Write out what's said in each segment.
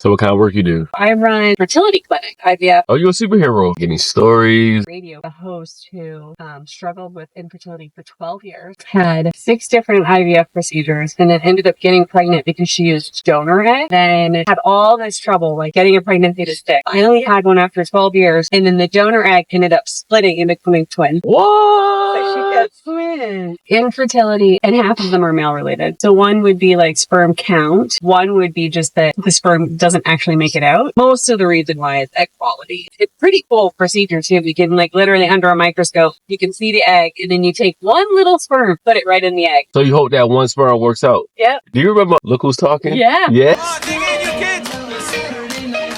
So what kind of work you do? I run fertility clinic, IVF. Oh, you're a superhero. Any stories? Radio, a host who struggled with infertility for 12 years, had 6 different IVF procedures, and then ended up getting pregnant because she used donor egg. Then had all this trouble, like getting a pregnancy to stick. Finally had one after 12 years, and then the donor egg ended up splitting and becoming twins. What? So she got twins. Infertility, and half of them are male related. So one would be like sperm count. One would be just that the sperm doesn't actually make it out. Most of the reason why is egg quality. It's pretty cool procedure too. You can like literally under a microscope, you can see the egg, and then you take one little sperm, put it right in the egg. So you hope that one sperm works out? Yep. Do you remember Look Who's Talking? Yeah. Yes.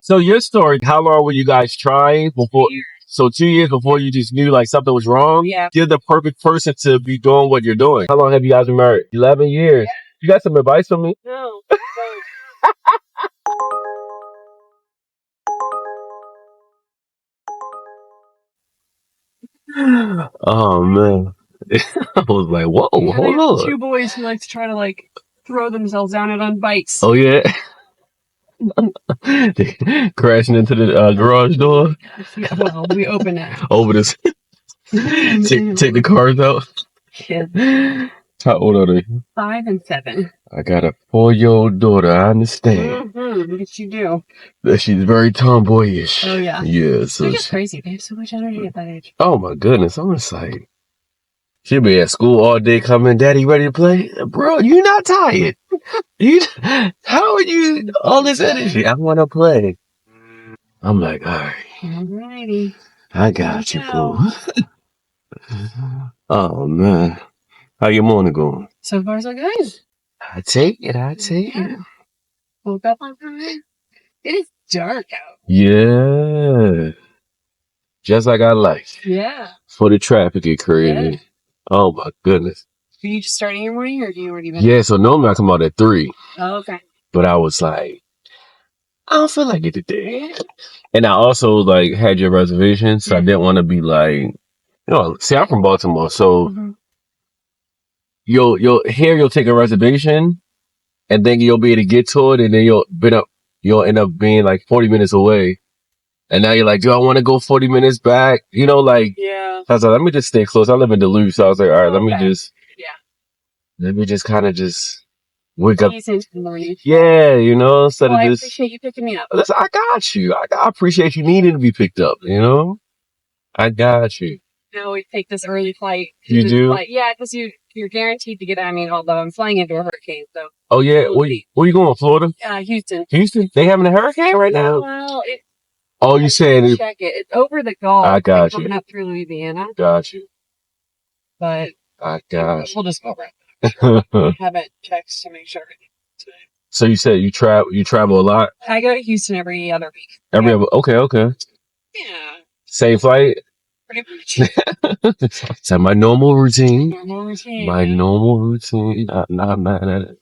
So your story, how long were you guys trying before? 2 years. So 2 years before you just knew like something was wrong? Yeah. You're the perfect person to be doing what you're doing. How long have you guys been married? 11 years. Yeah. You got some advice for me? No. Oh man. I was like, whoa, Yeah, hold on. 2 boys who like to try to like throw themselves down it on bikes. Oh yeah. Crashing into the garage door. Yeah, well, we open it. Over this. take the cars out. Kids. How old are they? 5 and 7. I got a 4-year-old daughter. I understand. Yes, you do. That she's very tomboyish. Oh yeah. Yeah. So They're just crazy. They have so much energy at that age. oh my goodness. I'm just like, she'll be at school all day coming, Daddy, ready to play? Bro, you not tired. How are you all this energy? I want to play. I'm like, all right. Alrighty. I got you, fool. Oh man. How your morning going? So far so good. I take it. Woke up on time. It is dark out. Yeah. Just like I like. Yeah. For the traffic get crazy. Yeah. Oh my goodness. Are you just starting your morning or do you already been? Yeah, so normally I come out at 3. Oh, okay. But I was like, I don't feel like it today. And I also like had your reservation, so I didn't want to be like, see, I'm from Baltimore, so you'll take a reservation, and then you'll be able to get to it, and then you'll end up being like 40 minutes away, and now you're like, do I want to go 40 minutes back? Yeah. So I was like, let me just stay close. I live in Duluth, so I was like, all right, let me just kind of just wake up. Yeah, instead of I just. appreciate you picking me up. Listen, I got you. I appreciate you needing to be picked up. I got you. No, we take this early flight. You do? Yeah, because you're guaranteed to get. I mean, although I'm flying into a hurricane, so. Oh yeah, where you going? Florida? Houston. Houston? They having a hurricane right now? Well, you saying check it? It's over the Gulf. I got you. Coming up through Louisiana. Got you. But I got you. we'll just go right. Haven't checked to make sure. So you said you travel a lot? I go to Houston every other week. Okay. Yeah. Same flight? Pretty much. It's my normal routine. My Yeah. normal routine. Not mad at it.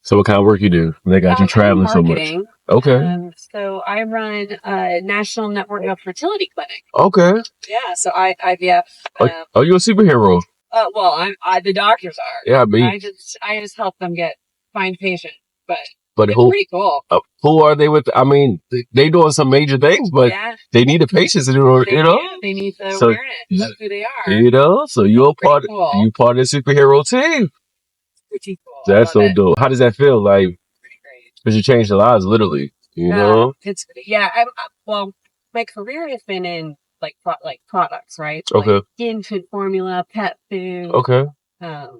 So what kind of work you do? They got you traveling so much. Okay. So I run a national network of fertility clinic. Okay. Yeah. So IVF. Are you a superhero? Well, the doctors are. Yeah, me. I just help them find patients, but it's pretty cool. Who are they with? I mean, they doing some major things, but they need the patients in order, They need the awareness of who they are. So you're part of the superhero team. Pretty cool. That's so dope. How does that feel? Like, pretty great. Because you changed their lives, literally. It's my career has been in like products, right? Okay. Like infant formula, pet food. Okay.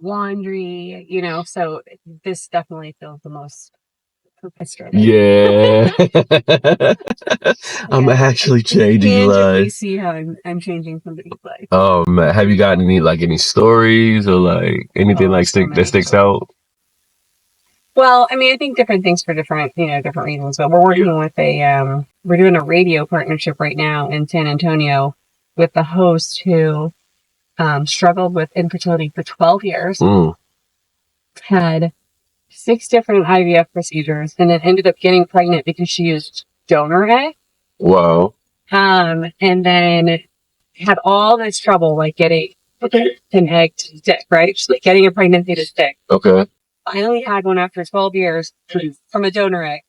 Laundry. So this definitely feels the most purpose-driven. Yeah. I'm actually changing lives. See how I'm changing somebody's life. Oh man, have you gotten any stories or anything that sticks out? Well, I mean, I think different things for different reasons. But we're working with we're doing a radio partnership right now in San Antonio with the host who struggled with infertility for 12 years, had 6 different IVF procedures, and then ended up getting pregnant because she used donor egg. Wow. And then had all this trouble, like getting an egg to stick, right? She's like getting a pregnancy to stick. Okay. Finally had one after 12 years from a donor egg.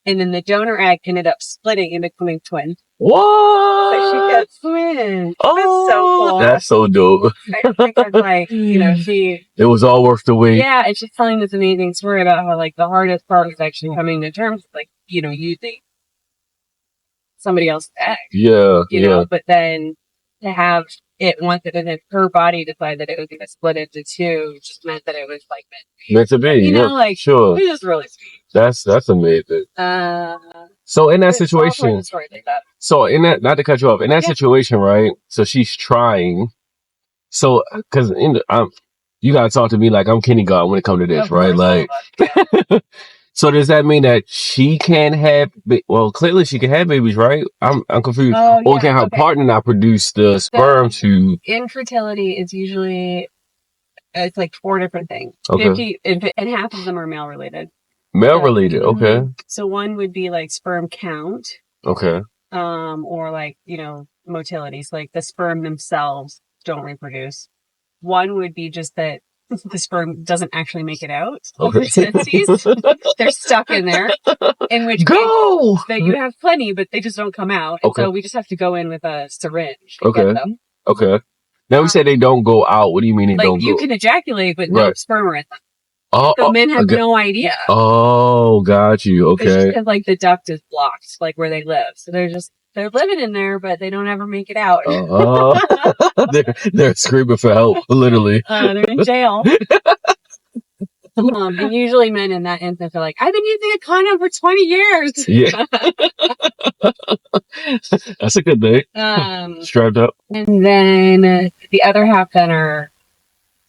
And then the donor egg ended up splitting and becoming twins. What? So she got twins. Oh, That's so cool. That's so dope. I think it's like, it was all worth the wait. Yeah, and she's telling this amazing story about how, like, the hardest part was actually coming to terms with, like, using somebody else's egg. Yeah, you know, but then to have it once it in her body decide that it was going to split into two just meant that it was like meant to be. Like, sure. It was really sweet. That's amazing. So in that situation, like that. So in that, not to cut you off, in that situation, right? So she's trying. So, because you gotta talk to me like I'm kindergarten when it comes to this, right? Like, so does that mean that she can't have? Well, clearly she can have babies, right? I'm confused. Or can her partner not produce the sperm to? Infertility is usually it's like 4 different things. Okay. And half of them are male related. Male related, okay. So one would be like sperm count. Okay. Or like, motility. So like the sperm themselves don't reproduce. One would be just that the sperm doesn't actually make it out of the testes. They're stuck in there. In which case that you have plenty, but they just don't come out. And so we just have to go in with a syringe to get them. Okay. Now we say they don't go out. What do you mean they don't go? You can ejaculate, but no sperm are in them. So men have no idea. Oh, got you. Okay. It's just because like the duct is blocked, like where they live. So they're living in there, but they don't ever make it out. They're screaming for help, literally. They're in jail. And usually men in that instance are like, I've been using a condom for 20 years. Yeah. That's a good thing. Strapped up. And then the other half then are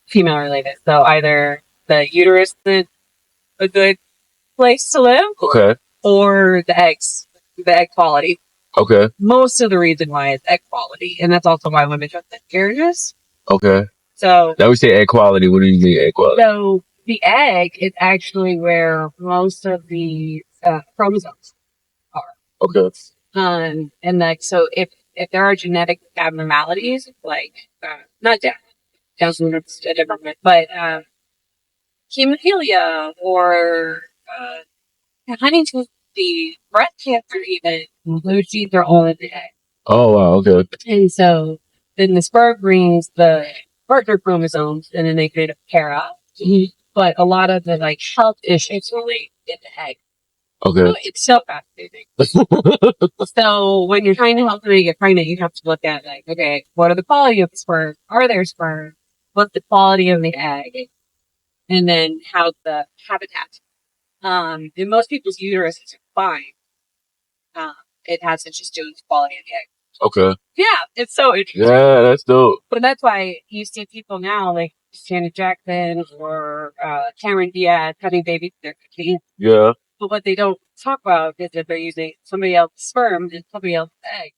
female related. So either the uterus is a good place to live. Okay. Or the egg quality. Okay. Most of the reason why it's egg quality. And that's also why women have miscarriages. Okay. So now we say egg quality. What do you mean egg quality? So the egg is actually where most of the chromosomes are. Okay. And like, so if there are genetic abnormalities, like, not Down syndrome's a different one, but, hemophilia or, Huntington's disease, breast cancer even, those genes are all in the egg. Oh, wow. Okay. And so then the sperm brings the partner chromosomes and then they create a para. But a lot of the like health issues really in the egg. Okay. So it's so fascinating. So when you're trying to help somebody get pregnant, you have to look at like, okay, what are the quality of the sperm? Are there sperm? What's the quality of the egg? And then how's the habitat? In most people's uterus is fine. It has to just do with the quality of the egg. Okay. Yeah, it's so interesting. Yeah, that's dope. But that's why you see people now like Janet Jackson or Cameron Diaz having babies with their cookies. Yeah. But what they don't talk about is that they're using somebody else's sperm and somebody else's egg.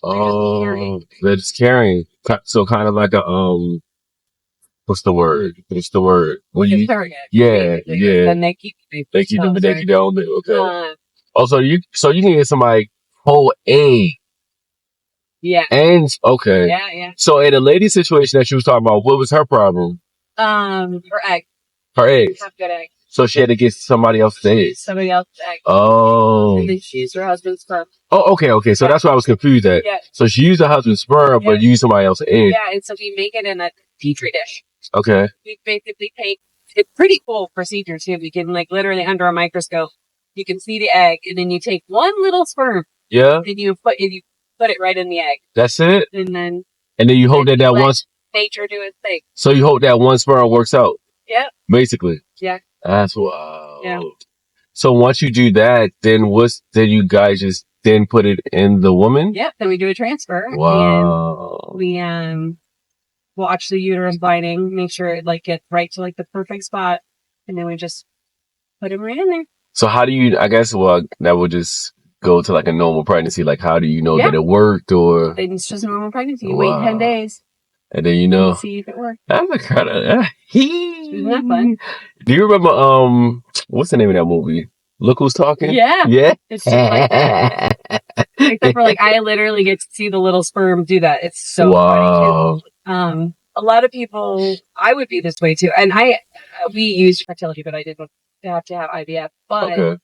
Oh, they're just carrying. So kind of like a what's the word? When you yeah. Then they keep them down there. Okay. Also, you can get somebody whole egg. Yeah. And okay. Yeah. So in the lady situation that she was talking about, what was her problem? Her egg. Her eggs. Have good egg. So she had to get somebody else's eggs. Somebody else's egg. Oh. And then she used her husband's sperm. Oh, okay. So that's why I was confused at. Yeah. So she used her husband's sperm, but used somebody else's egg. Yeah, and so we make it in a petri dish. Okay. We basically take, it's pretty cool procedure too. You can like literally under a microscope, you can see the egg, and then you take one little sperm. Yeah. And you put it right in the egg. That's it. And then you hope that once nature do its thing. So you hope that one sperm works out. Yeah. Basically. Yeah. That's wow. Yeah. So once you do that, then you guys just then put it in the woman? Yep. Then we do a transfer. Wow. And we watch the uterus lining, make sure it like gets right to like the perfect spot, and then we just put him right in there. So how do you? I guess that would just go to like a normal pregnancy. Like how do you know that it worked or? It's just a normal pregnancy. You wait 10 days. And then see if it works. That's a kind of isn't that fun? Do you remember what's the name of that movie? Look Who's Talking? Yeah. It's just like that. Except for like I literally get to see the little sperm do that. It's so funny. A lot of people, I would be this way too. And we used fertility, but I didn't have to have IVF. But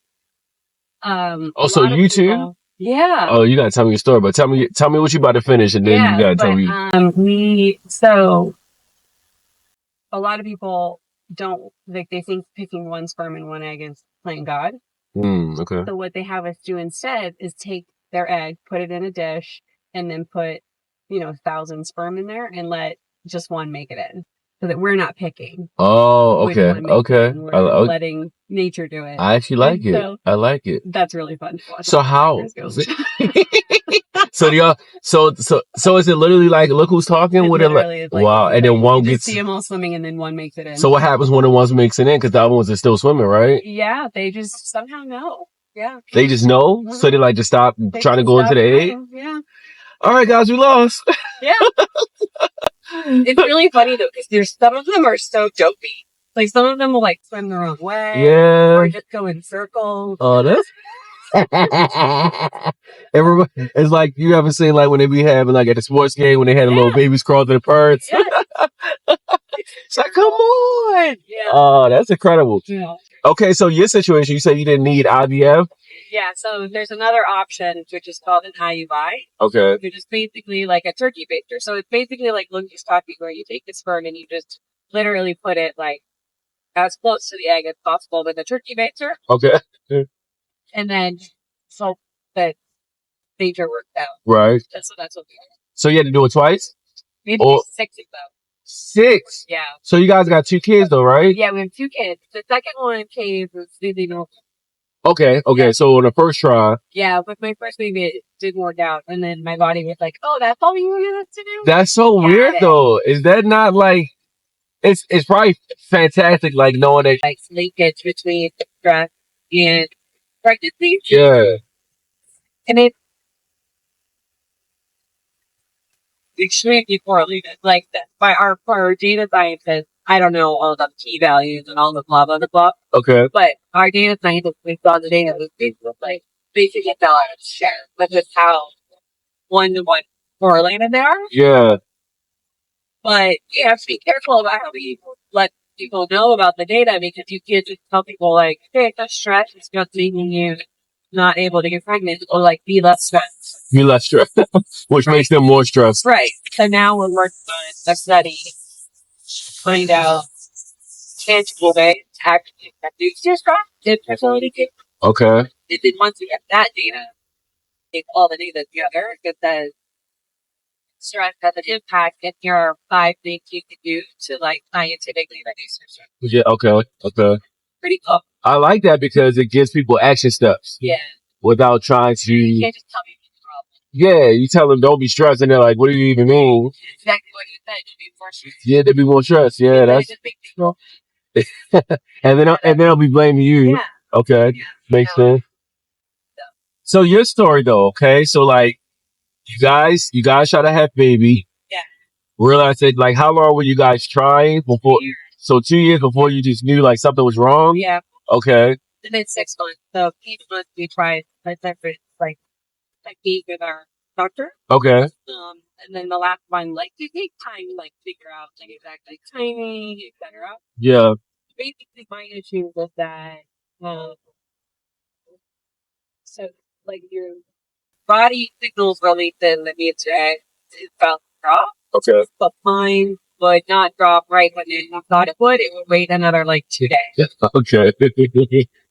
Oh, so you too? Yeah. Oh, you gotta tell me your story, but tell me what you about to finish, and then you gotta tell me. So a lot of people don't like, they think picking one sperm and one egg is playing God. Okay. So what they have us do instead is take their egg, put it in a dish, and then put 1,000 sperm in there and let just one make it in, so that we're not picking. Oh, okay, okay. We're letting nature do it. I actually like it. So I like it. that's really fun to watch. So how? So do y'all? So is it literally like, look who's talking? With it like, wow, and then one gets. See them all swimming, and then one makes it in. So what happens when the one makes it in? Because the other ones are still swimming, right? Yeah, they just somehow know. Yeah. They just know, so they like just stop trying to go into the egg. Yeah. All right, guys, we lost. Yeah. It's really funny though, because there's some of them are so dopey. Like some of them will like swim the wrong way. Yeah. Or just go in circles. Oh, that's. It's like, you ever seen like when they be having like at the sports game when they had a little babies crawl to the parts? Yeah. It's like, come on. Yeah. Oh, that's incredible. Yeah. Okay, so your situation, you said you didn't need IVF? Yeah, so there's another option, which is called an IUI. Okay. Which is basically like a turkey baster. So it's basically like Lucas talking, where you take the sperm and you just literally put it like as close to the egg as possible with a turkey baster. Okay. And then so that nature works out. Right. That's what we do. So you had to do it twice? We had to do 6 of them. 6? Yeah. So you guys got 2 kids though, right? Yeah, we have 2 kids. The second one came with really normal. Okay. Yeah. So on the first try. Yeah, but my first baby, it didn't work out. And then my body was like, oh, that's all you wanted us to do? That's so weird though. Is that not like, it's probably fantastic, like knowing that. Like linkage between stress and pregnancy. Yeah. And it's extremely correlated. Like that by our data scientists, I don't know all the P values and all the blah blah blah. Okay. But our data scientists, we saw the data was like basically fell out of share with just how 1-to-1 correlated they are. Yeah. But you have to be careful about how you let people know about the data, because you can't just tell people like, hey, that's stress, it's just making you not able to get pregnant, or like be less stressed. Be less stressed, which makes them more stressed. Right. So now we're working on a study to find out tangible ways to actually reduce your stress in fertility care. Okay. And then once we get that data, take all the data together, it says stress has an impact, and here are 5 things you can do to like scientifically reduce your stress. Yeah. Okay. Pretty cool. I like that because it gives people action steps. Yeah. Without trying to. You can't just tell me the problem. Yeah, you tell them don't be stressed, and they're like, "What do you even mean?" Exactly what you said. To be more stressed. Yeah, they'd be more stressed. Yeah, that's. and then they'll be blaming you. Yeah. Okay, makes sense. So your story though, okay? So like, you guys try to have baby. Yeah. Realize that, like, how long were you guys trying before? 2 years. So 2 years before you just knew like something was wrong. Yeah. Okay. And then 6 months. So each month we tried a different like technique with our doctor. Okay. And then the last one, like, you take time to like figure out like exactly timing, etc. Yeah. Basically, my issue was that so like your body signals release in the nutrient is about to drop. Okay. But mine would not drop right when I thought it would. It would wait another like 2 days. Okay.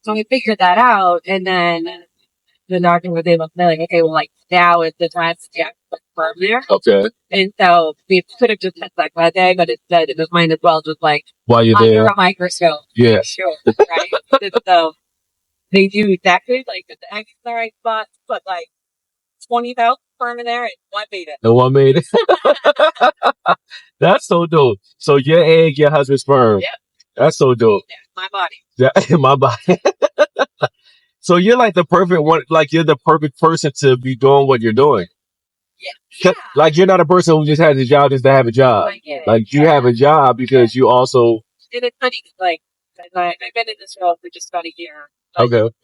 So we figured that out, and then the doctor was able to say, like, okay, well, like, now is the time to get the sperm there. Okay. And so we could have just tested like that day, but instead it was might as well just like while you're under there, a microscope. Yeah. Sure. Right. So they do exactly like the egg in the right spot, but like 20,000 sperm in there, and one made it. The one made it. That's so dope. So your egg, your husband's sperm. Yeah. That's so dope. Yeah, my body. Yeah, my body. So you're like the perfect one. Like you're the perfect person to be doing what you're doing. Yeah. Like you're not a person who just has a job just to have a job. Like you have a job because you also. And it's funny, like, I've been in this role for just about a year. Like, okay.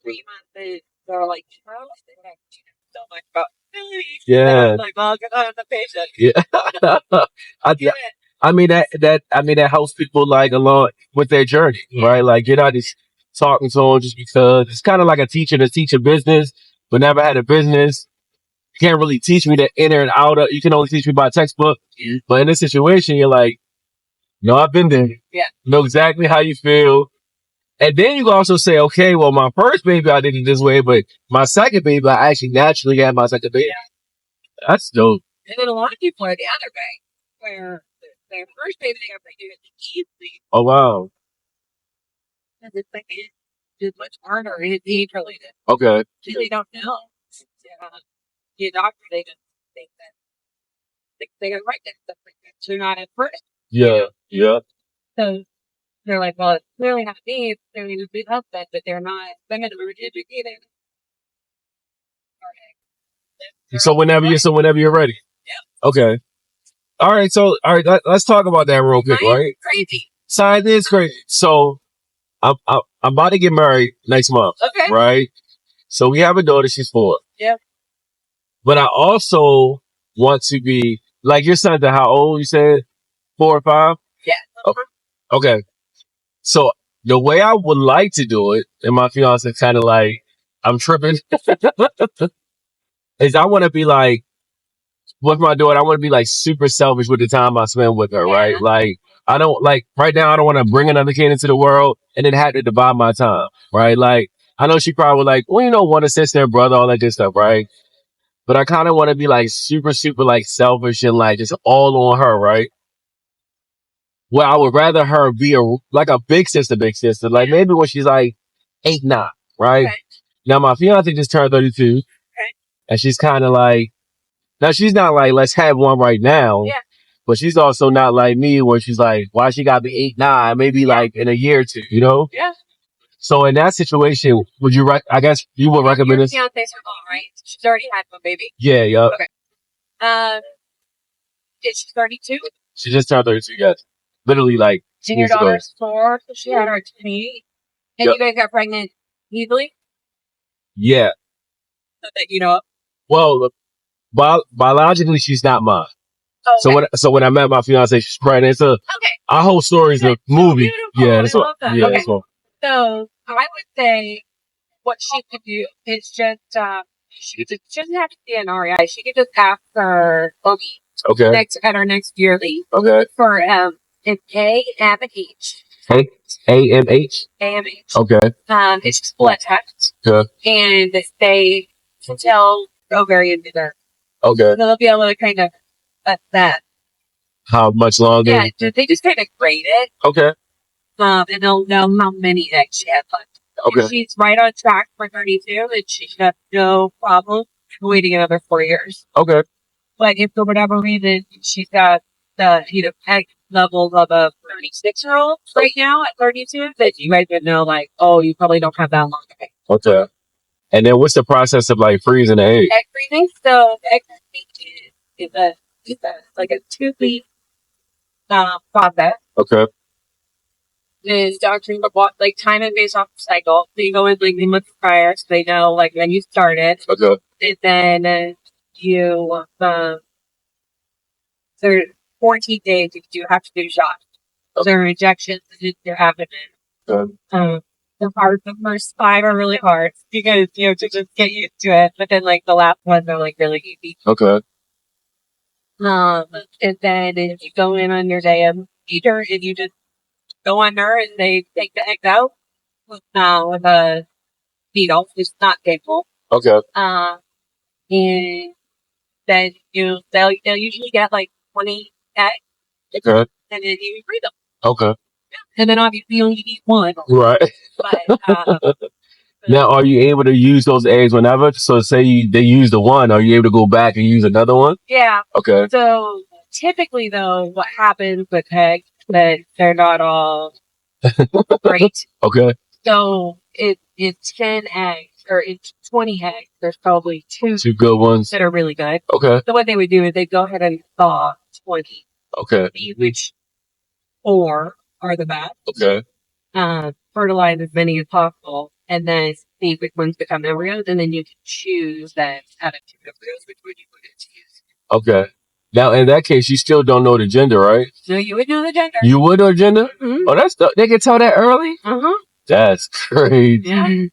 3 months, they're like, Charles, so much about fertility. Yeah. Like, well, get on the patient. Yeah. I mean that helps people like along with their journey, right? Like you're not just talking to him just because it's kind of like a teacher to teach a business, but never had a business. You can't really teach me the inner and outer. You can only teach me by textbook. But in this situation, you're like, no, I've been there. Yeah. Know exactly how you feel. And then you can also say, okay, well, my first baby, I did it this way, but my second baby, I actually naturally had my second baby. Yeah. That's dope. And then a lot of people are the other way, where their first baby, they got pregnant easily. Oh, wow. And the second is much harder and it's age related. Okay. So they don't know. The doctor, they just think that they got pregnant. They're not at first. Yeah. Yeah. So they're like, well, it's clearly not me. It's clearly the big husband, but they're not women who are educated. So whenever you're ready. Yeah. Okay. All right. So let's talk about that real quick, right? Crazy. Science is crazy. So I'm about to get married next month. Okay. Right. So we have a daughter. She's 4. Yeah. But I also want to be like your son's how old you said? 4 or 5? Yeah. Okay. So the way I would like to do it, and my fiance kind of like, I'm tripping, is I want to be like, with my daughter, I want to be like super selfish with the time I spend with her, right? Like, I don't like, right now, I don't want to bring another kid into the world and then have to divide my time, right? Like, I know she probably like, well, want a sister and brother, all that good stuff, right? But I kind of want to be like super, super like selfish and like just all on her, right? Well, I would rather her be like a big sister. Like maybe when she's like 8, 9, right? Okay. Now my fiance just turned 32. Okay. And she's kind of like, now she's not like, let's have one right now. Yeah. But she's also not like me where she's like, why she gotta be 8, 9, maybe like in a year or 2, you know? Yeah. So in that situation, would you I guess you would recommend this? Your fiance's her mom, right? She's already had one baby. Yeah, yeah. Okay. Is she 32? She just turned 32, yes. Literally like. And your daughter's 4, so she had her at 28. And you guys got pregnant easily? Yeah. So that you know. Well, biologically, she's not mine. Okay. So when I met my fiance, she's pregnant. So our whole story is a movie. Yeah, that's what. Yeah, that's what. So I would say what she could do is just she doesn't have to be an REI. She could just ask her at our next yearly. Okay. For an AMH. AMH? AMH. Okay. It's just blood test. Yeah. And they can tell ovarian either. Okay. So they'll be able to kind of that. How much longer? Yeah, they just kind of grade it. Okay. And they'll know how many eggs she has left. Okay. If she's right on track for 32, then she should have no problem waiting another 4 years. Okay. But if for whatever reason she's got the egg levels of a 36-year-old right now at 32, then you might know like, oh, you probably don't have that long egg. Okay. And then what's the process of like freezing the egg? Egg freezing. So egg freezing is like a 2-week process. Okay. Is doctoring like time and based off the cycle. So you go in like the month prior, so they know like when you started. Okay. And then you there's 14 days you do have to do shots. Okay. There are injections in your abdomen. Okay. The first 5 are really hard because you have to just get used to it. But then like the last ones are like really easy. Okay. And then if you go in on your day of eater and you just go under and they take the eggs out with a needle. It's not painful. Okay. And then they'll usually get like 20 eggs. Okay. And then you freeze them. Okay. Yeah. And then obviously you only eat one. Right. But now, are you able to use those eggs whenever? So say they use the one, are you able to go back and use another one? Yeah. Okay. So typically though, what happens with eggs that they're not all great. Okay. So it's 10 eggs or it's 20 eggs. There's probably two good ones that are really good. Okay. So what they would do is they go ahead and thaw 20. Okay. Which 4 are the best. Okay. Fertilize as many as possible and then see which ones become embryos and then you can choose that out of 2 embryos which one you put into use. Okay. Now, in that case, you still don't know the gender, right? No, you would know the gender. You would know the gender? Mm-hmm. Oh, they can tell that early? Uh-huh. That's crazy. Yeah.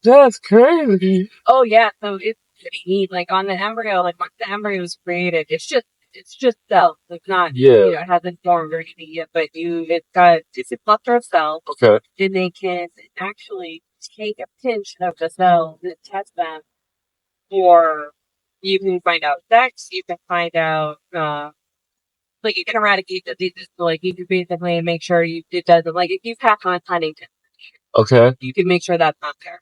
That's crazy. Oh yeah, so it's pretty neat. Like on the embryo, like once the embryo is created, it's just cells. It's not, it hasn't formed or anything yet, but it's a cluster of cells. Okay. Then they can actually take a pinch of the cells and test them for, you can find out sex, you can find out, like you can eradicate diseases. So like you can basically make sure it doesn't, like if you pass on Huntington, okay, you can make sure that's not there.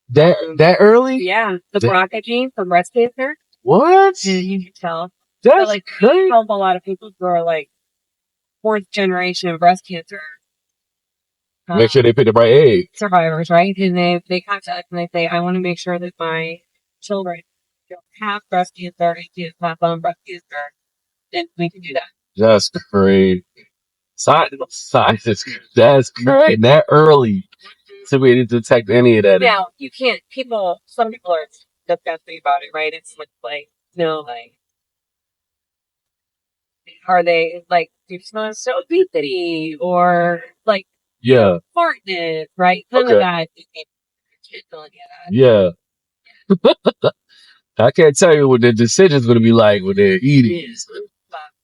That early? Yeah, the BRCA gene for breast cancer. What? You can tell. That's but, like, crazy. help a lot of people who are like fourth generation breast cancer. Make sure they pick the right egg. Survivors, right? And they contact us and they say, I want to make sure that my children don't have breast cancer and can't pass on breast cancer. Then we can do that. That's crazy. Science is, that's crazy. That early to be able to detect any of that. Now, you can't, some people are disgusting about it, right? It's like, are they like, do you smell so obesity or like, fartness, right? None of that. Yeah. I can't tell you what the decision's going to be like when they're eating.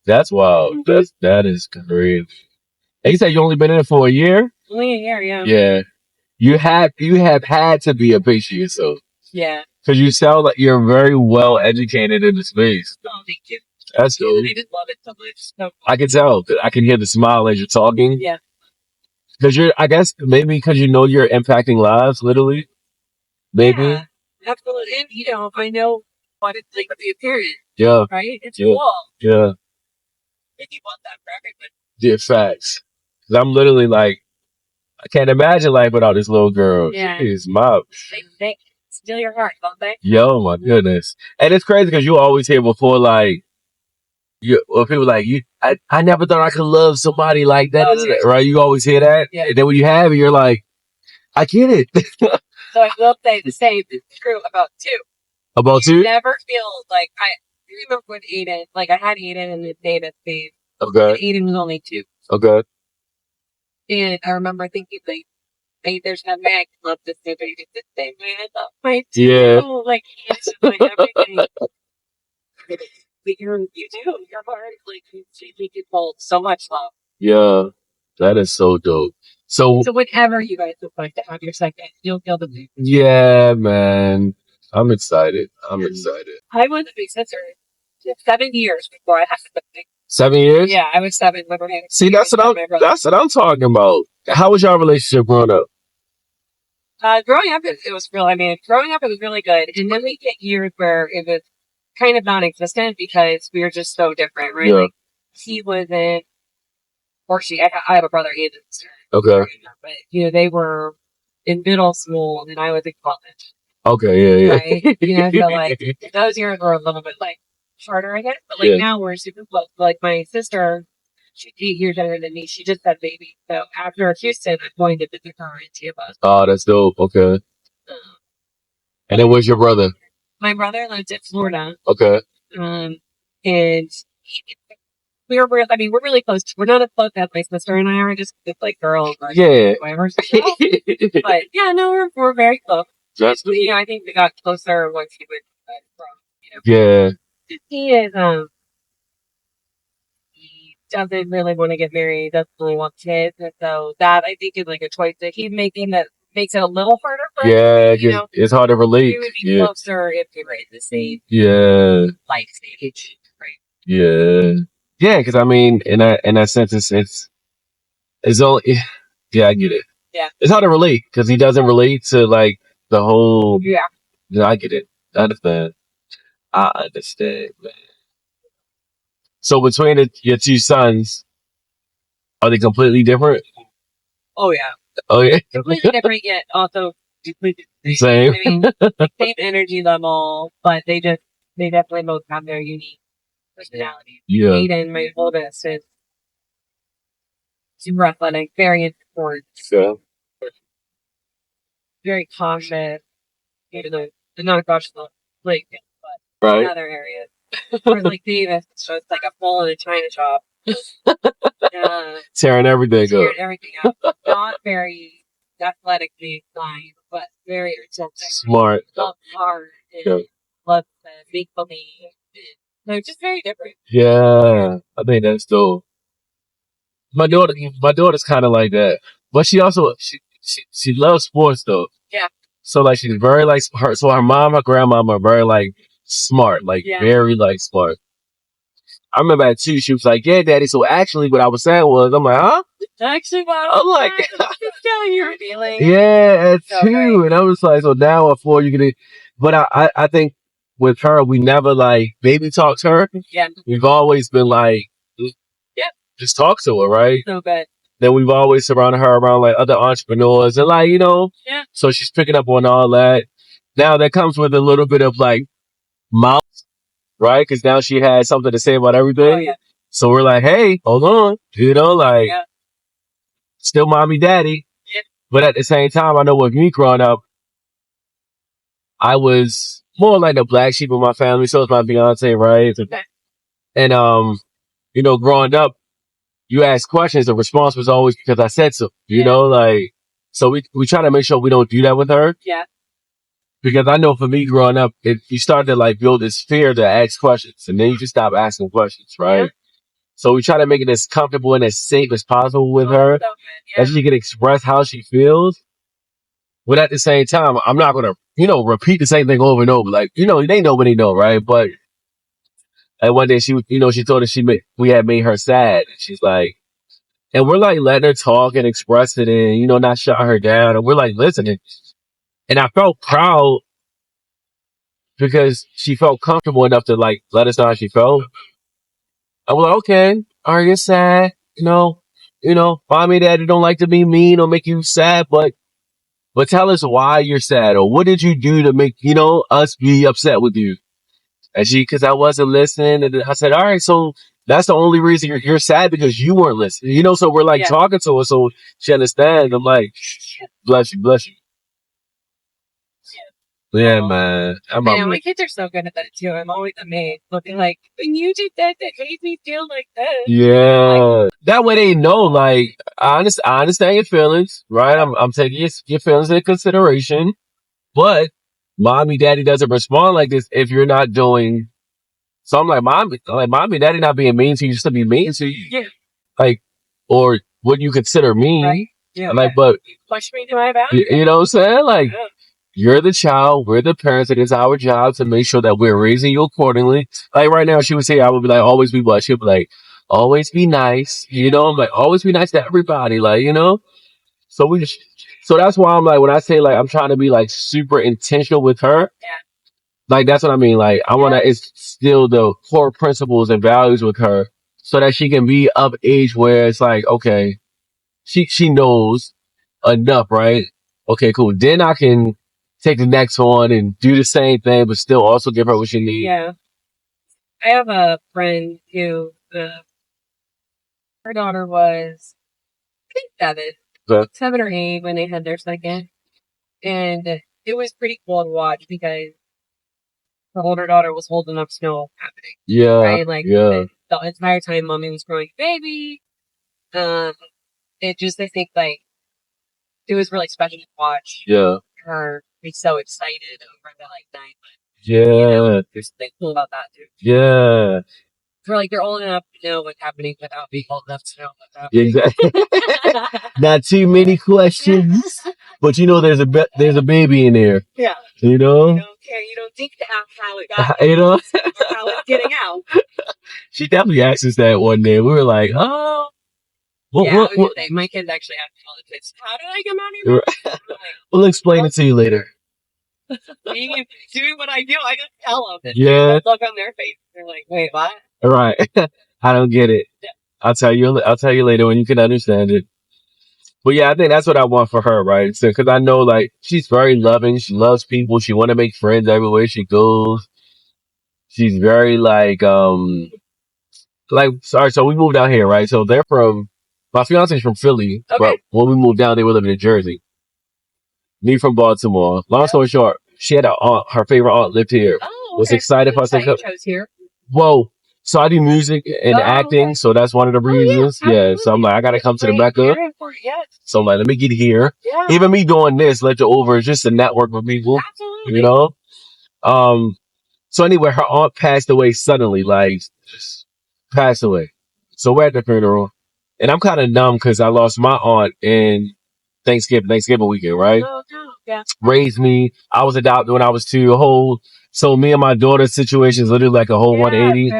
That's wild. That is crazy. And you said you only been in it for a year? Only a year, yeah. Yeah. You have had to be a patient yourself. Yeah. Because you sound like you're very well educated in the space. Oh, thank you. That's cool. I just love it so much. So I can tell. I can hear the smile as you're talking. yeah. Because I guess maybe because you know you're impacting lives, literally. Maybe. Yeah, absolutely. And, I know what it's like to be a parent. Yeah. Right? It's cool. Yeah. And you want that for everybody. Yeah, facts. Because I'm literally like, I can't imagine life without this little girl. Yeah. She's my... They steal your heart, don't they? Yo, my goodness. And it's crazy because you always hear before, like, or people like, I never thought I could love somebody like that. Right? You always hear that. Yeah. And then when you have it, you're like, I get it. So I will say the same is true about two. About two? You never feel like, I remember with Aiden, like I had Aiden in the Davis phase. Okay. And Aiden was only 2. Okay. And I remember thinking, like, hey, there's no way I can love this new baby the same way I love my 2. Yeah. Like, it's just like everything. But you do. Your heart, like, you can hold so much love. Yeah. That is so dope. So whenever you guys would like to have your second, you'll feel the mood. Yeah, man. I'm excited. I was a big sister 7 years before I had something. 7 years? Yeah, I was 7 when we're having. See, that's what I'm talking about. How was your relationship growing up? Growing up, it was real. I mean, growing up, it was really good. And then we hit years where it was kind of non-existent because we were just so different, right? Yeah. Like, he wasn't, or she, I have a brother and a sister. Okay. But, they were in middle school and I was in college. Okay, yeah. Right? So like, those years were a little bit like shorter, I guess. But like now we're super close. Like my sister, she's 8 years younger than me. She just had a baby. So after Houston, I'm going to visit her in Tampa. Oh, that's dope. Okay. And then where's your brother? My brother lives in Florida. Okay. And we're really close. We're not as close as my sister and I are, just like girls. Like, whatever. But yeah, no, we're very close. That's I think we got closer once he went from. Yeah. He is he doesn't really want to get married. Doesn't really want kids, and so that I think is like a choice that he's making that makes it a little harder for him. It's hard to relate. We would be closer if we were in the same life stage, right? Yeah, because I mean, in that sense, it's only I get it. Yeah, it's hard to relate because he doesn't relate to like the whole. Yeah, I get it. I understand, man. So between your 2 sons, are they completely different? Oh yeah. Completely different, yet also completely same. I mean, same energy level, but they definitely both have their unique personality. Yeah. Aiden, my oldest, is super athletic, very into sports. Yeah. Very cautious. Not cautious, like, but in other areas. Or like Davis, so it's like a bull in a china shop. Tearing everything up. Not very athletically inclined, but very artistic. Smart. Love art and love make believe. So just very different. Yeah, I think that's dope. My daughter's kind of like that, but she also she loves sports though. Yeah. So like she's very like her. So her mom, her grandmama are very like smart, like very like smart. I remember at 2, she was like, "Yeah, Daddy." So actually, what I was saying was, I'm like, "Huh?" Actually, I'm like, telling you feeling. Yeah, at 2, and I was like, so now at 4, you can. But I think with her, we never like baby talked her. Yeah. We've always been like, just talk to her, right? So good. Then we've always surrounded her around like other entrepreneurs and like, so she's picking up on all that. Now that comes with a little bit of like mouth, right? Because now she has something to say about everything. Oh, yeah. So we're like, hey, hold on, like still mommy, daddy. Yeah. But at the same time, I know with me growing up, I was more like the black sheep of my family. So was my fiance, right? Okay. And growing up, you ask questions, the response was always because I said so. You know, like, so we try to make sure we don't do that with her. Yeah. Because I know for me growing up, you start to like build this fear to ask questions, and then you just stop asking questions, right? Yeah. So we try to make it as comfortable and as safe as possible with her, that she can express how she feels. But at the same time, I'm not gonna, repeat the same thing over and over. Like, they know what they know, right? But and one day she told us we had made her sad. And she's like, and we're like letting her talk and express it and, not shut her down. And we're like listening. And I felt proud because she felt comfortable enough to like let us know how she felt. I was like, okay, are you sad? Mommy and daddy don't like to be mean or make you sad, but tell us why you're sad or what did you do to make, us be upset with you? And because I wasn't listening, and I said, all right, so that's the only reason you're sad because you weren't listening, so we're like talking to her so she understands. I'm like, bless you. Yeah, man. My kids are so good at that too. I'm always amazed, looking like, when you did that made me feel like this. Yeah, that way they know. Like, I understand your feelings, right? I'm taking your feelings into consideration, but mommy, daddy doesn't respond like this if you're not doing. So I'm like, mommy, daddy not being mean to you, just to be mean to you. Yeah. Like, or what you consider mean. Right. Yeah. Like, but push me to my boundary. You know what I'm saying? Like, you're the child, we're the parents, and it's our job to make sure that we're raising you accordingly. Like right now, she would say, I would be like, always be what? She'd be like, always be nice. I'm like, always be nice to everybody. Like, so that's why I'm like, when I say like, I'm trying to be like super intentional with her. Yeah. Like, that's what I mean. Like, I want to instill the core principles and values with her so that she can be of age where it's like, okay, she knows enough, right? Okay, cool. Then I can take the next one and do the same thing, but still also give her what she needs. Yeah. I have a friend who, her daughter was, I think 7 or 8 when they had their second. And it was pretty cool to watch because the older daughter was holding up snow happening. Yeah. Right? Like, the entire time mommy was growing a baby. I think, like, it was really special to watch. Yeah. Her be so excited over the, like, 9 months. Yeah. There's something cool about that, too. Yeah. They're old enough to know what's happening without being old enough to know what's happening. Exactly. Not too many questions, but there's a baby in there. Yeah. You know? You don't care. You don't think to ask how it got there, or how it's getting out. She definitely asked us that one day. We were like, oh. What? My kids actually asked me all the kids, how did I come out here? We'll explain it to you later. Doing what I do, I just tell them. Yeah. Look on their face. They're like, wait, what? All right. I don't get it. Yeah. I'll tell you later when you can understand it. But yeah, I think that's what I want for her, right? So, cause I know like she's very loving. She loves people. She want to make friends everywhere she goes. She's very so we moved out here, right? So my fiance's from Philly, but when we moved down, they were living in Jersey. Me from Baltimore. Long story short, she had her favorite aunt lived here. Oh, was excited for us to come here. Whoa. So I do music and acting, so that's one of the reasons. Yeah, so I'm like, I gotta come to the Mecca. So I'm like, let me get here. Even me doing this, let you over, just to network with people. Absolutely. You know? So anyway, her aunt passed away suddenly, like just passed away. So we're at the funeral, and I'm kind of numb because I lost my aunt in Thanksgiving weekend, right? Oh, no. Yeah. Raised me. I was adopted when I was 2. So me and my daughter's situation is literally like a whole 180.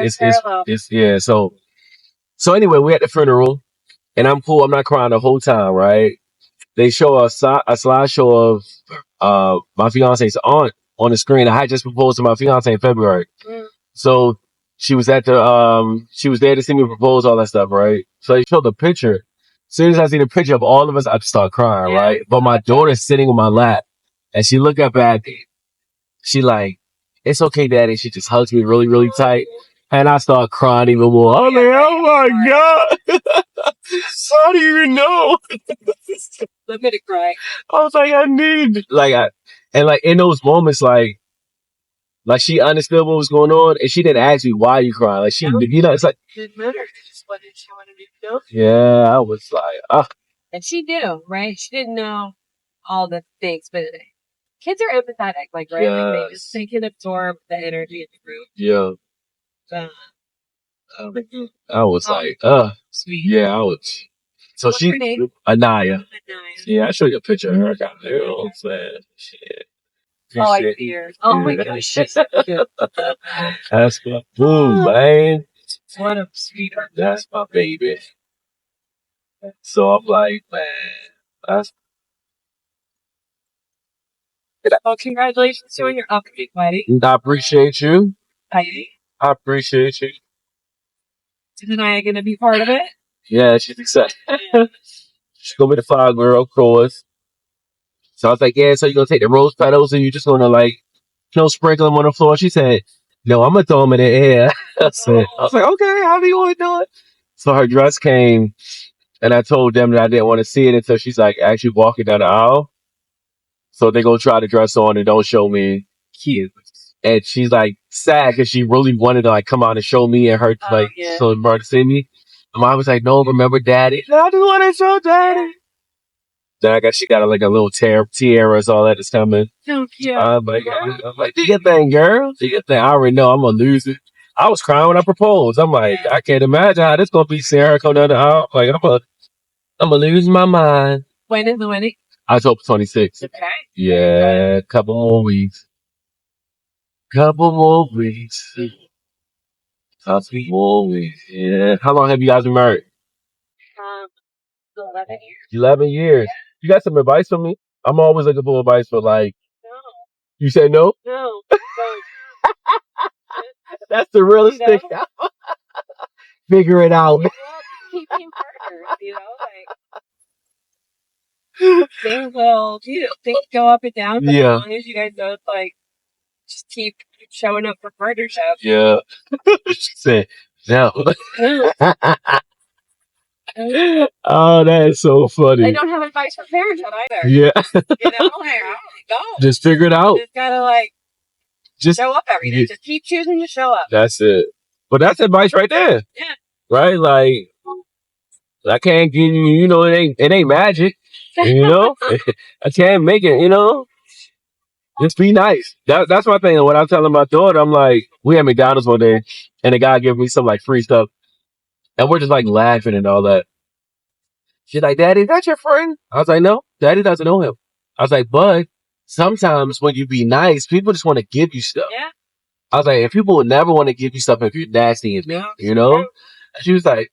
It's yeah. So anyway, we're at the funeral, and I'm cool. I'm not crying the whole time, right? They show a slideshow of my fiance's aunt on the screen. I had just proposed to my fiance in February. So she was she was there to see me propose, all that stuff, right? So they showed the picture. As soon as I see the picture of all of us, I just start crying, right? But my daughter's sitting on my lap, and she looked up at me. She like, it's okay, Daddy. She just hugs me really, really tight. And I start crying even more. I'm like, oh my God. How do you know? Let me cry. I was like, and like in those moments, like she understood what was going on, and she didn't ask me why you crying. Like it's like didn't matter. Just what did she wanted me to know? Yeah, I was like, and she knew, right? She didn't know all the things, but kids are empathetic, like right? Yes. They can absorb the energy in the room. Yeah. I was like, sweet. Yeah, I was. So what's her name? Anaya. Yeah, I show you a picture of her. I got there. You know what I'm saying? Shit. Oh, I see her. Oh my gosh, she's so cute. That's my boo, man. What a sweetheart. That's my baby. So I'm like, man, that's. Well, congratulations on your upcoming wedding. I appreciate you. I appreciate you. Is Anaya going to be part of it? Yeah, she's excited. She's going to be the flower girl, of course. So I was like, yeah, so you're going to take the rose petals and you're just going to like, sprinkle them on the floor. She said, no, I'm going to throw them in the air. I was like, okay, how do you want to do it? So her dress came and I told them that I didn't want to see it until she's like actually walking down the aisle. So they're going to try the dress on and don't show me. Cute. And she's like sad because she really wanted to like come out and show me and her so everybody to see me. And mom was like, no, remember Daddy? I just want to show Daddy. Then I guess she got like a little tiaras, all that is coming. So cute. I'm like, do your thing, girl. Do your thing. I already know I'm gonna lose it. I was crying when I proposed. I'm like, I can't imagine how this gonna be Sarah come down the aisle. Like I'm gonna lose my mind. When is the wedding? October 26th. Okay. Yeah, couple more weeks. Couple more weeks. Yeah. How long have you guys been married? 11 years. 11 years. Yeah. You got some advice for me? I'm always looking for advice for like. No. You said no? No. That's the realistic. Figure it out. Keep being partners, like things will things go up and down, but as long as you guys both like just keep showing up for partnership. Yeah. She said no. Oh, that is so funny. I don't have advice for parenthood either. Yeah. Go. Just figure it out. Just gotta just show up every day. Just keep choosing to show up. That's it. But that's advice right there. Yeah. Right? Like I can't give you, it ain't magic. I can't make it, Just be nice. That's my thing. When I'm telling my daughter, I'm like, we had McDonald's one day and the guy gave me some like free stuff. And we're just like laughing and all that. She's like, Daddy, that's your friend? I was like, no, Daddy doesn't know him. I was like, but sometimes when you be nice, people just want to give you stuff. Yeah. I was like, and people would never want to give you stuff if you're nasty and mean, And she was like,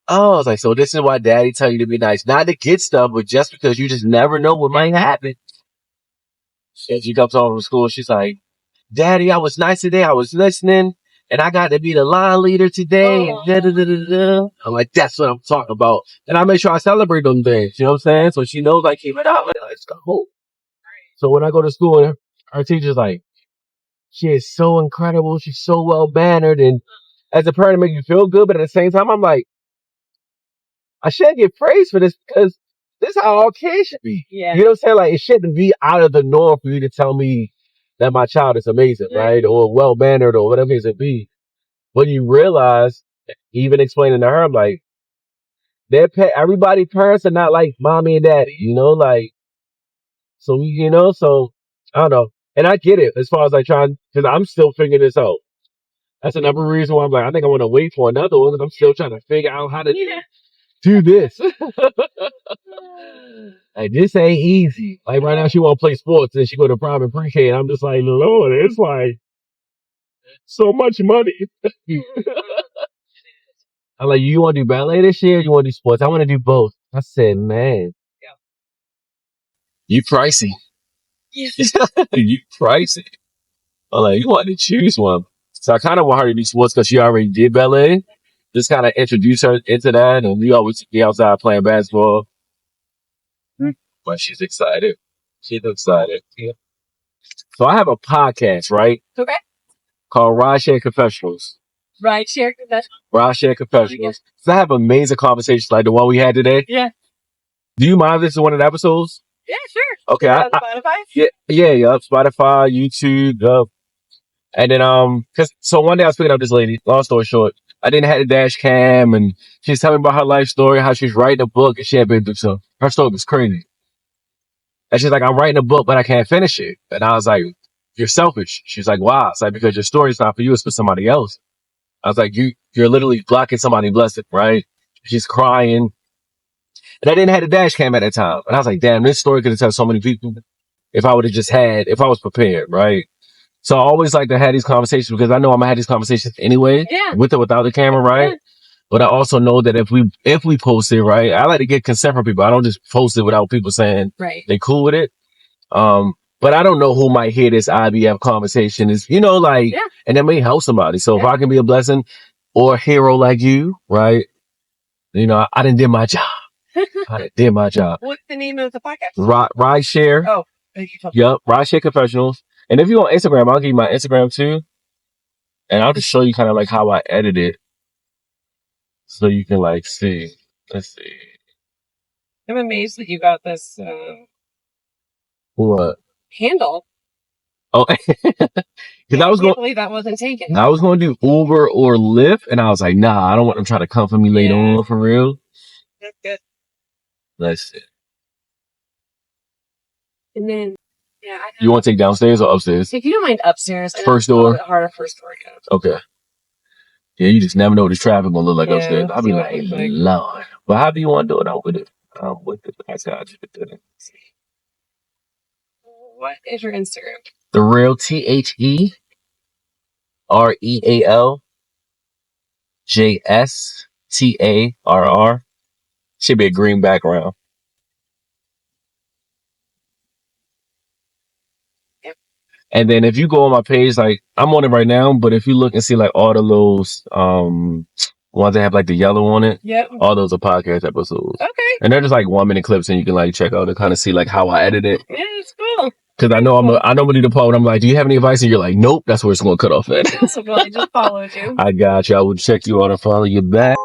oh, I was like, so this is why Daddy tell you to be nice. Not to get stuff, but just because you just never know what might happen. And she comes home from school, she's like, Daddy, I was nice today. I was listening. And I got to be the line leader today. And da-da-da-da-da. I'm like, that's what I'm talking about. And I make sure I celebrate them things. You know what I'm saying? So she knows I keep it up. Let's go. So when I go to school, her teacher's like, she is so incredible. She's so well mannered. And as a parent, it makes you feel good. But at the same time, I'm like, I shouldn't get praised for this because this is how all kids should be. Yeah. You know what I'm saying? Like, it shouldn't be out of the norm for you to tell me that my child is amazing, right? Or well-mannered or whatever it may be. But you realize, even explaining to her, I'm like, everybody's parents are not like mommy and daddy, you know, like, so, you know, so I don't know. And I get it as far as like trying, because I'm still figuring this out. That's another reason why I'm like, I think I want to wait for another one because I'm still trying to figure out how to do this. Like, this ain't easy. Like, right now she want to play sports and she go to prom and pre-K, and I'm just like, Lord, it's like so much money. I'm like, you want to do ballet this year or you want to do sports? I want to do both. I said, man, you pricey. You pricey. I'm like, you want to choose one. So I kind of want her to do sports because she already did ballet. Just kind of introduce her into that, and we always be outside playing basketball. But she's excited. She's excited. Yeah. So I have a podcast, right? Okay. Called Rideshare Confessionals. Rideshare Confessionals. Rideshare Confessionals. So I have amazing conversations like the one we had today. Yeah. Do you mind if this is one of the episodes? Yeah, sure. Okay. On Spotify? Yeah. Spotify, YouTube, and then so one day I was picking up this lady. Long story short, I didn't have the dash cam, and she's telling me about her life story, how she's writing a book, and she had been through so her story was crazy. And she's like, I'm writing a book, but I can't finish it. And I was like, you're selfish. She's like, why? It's like, because your story's not for you, it's for somebody else. I was like, you're literally blocking somebody's blessing, right? She's crying. And I didn't have the dash cam at that time. And I was like, damn, this story could have touched so many people if I was prepared, right? So I always like to have these conversations because I know I'm gonna have these conversations anyway, with or without the camera, right? Yeah. But I also know that if we post it, right, I like to get consent from people. I don't just post it without people saying they cool with it. But I don't know who might hear this IVF conversation is, you know, like, and that may help somebody. So if I can be a blessing or a hero like you, right? You know, I done did my job. I did my job. What's the name of the podcast? Rideshare. Oh, yep, Rideshare Confessionals. And if you're on Instagram, I'll give you my Instagram too. And I'll just show you kind of like how I edit it. So you can like see. Let's see. I'm amazed that you got this What? handle. Oh, because I can't believe that wasn't taken. I was going to do Uber or Lyft, and I was like, nah, I don't want them trying to come for me later on for real. That's good. Let's see. And then, you want to take downstairs or upstairs? If you don't mind, upstairs. First door. It's harder first door. Okay. Yeah, you just never know what the traffic gonna look like upstairs. I'll be like, Lord. But how do you want to do it? I'm with it. I got you. What is your Instagram? The Real TheRealJSTARR. Should be a green background. And then if you go on my page, like I'm on it right now, but if you look and see like all the those ones that have like the yellow on it, all those are podcast episodes. Okay. And they're just like 1 minute clips, and you can like check out and kind of see like how I edit it. Yeah, it's cool. Because I know I know when you do the part when I'm like, do you have any advice? And you're like, nope, that's where it's gonna cut off at. So I just followed you. I got you. I will check you out and follow you back.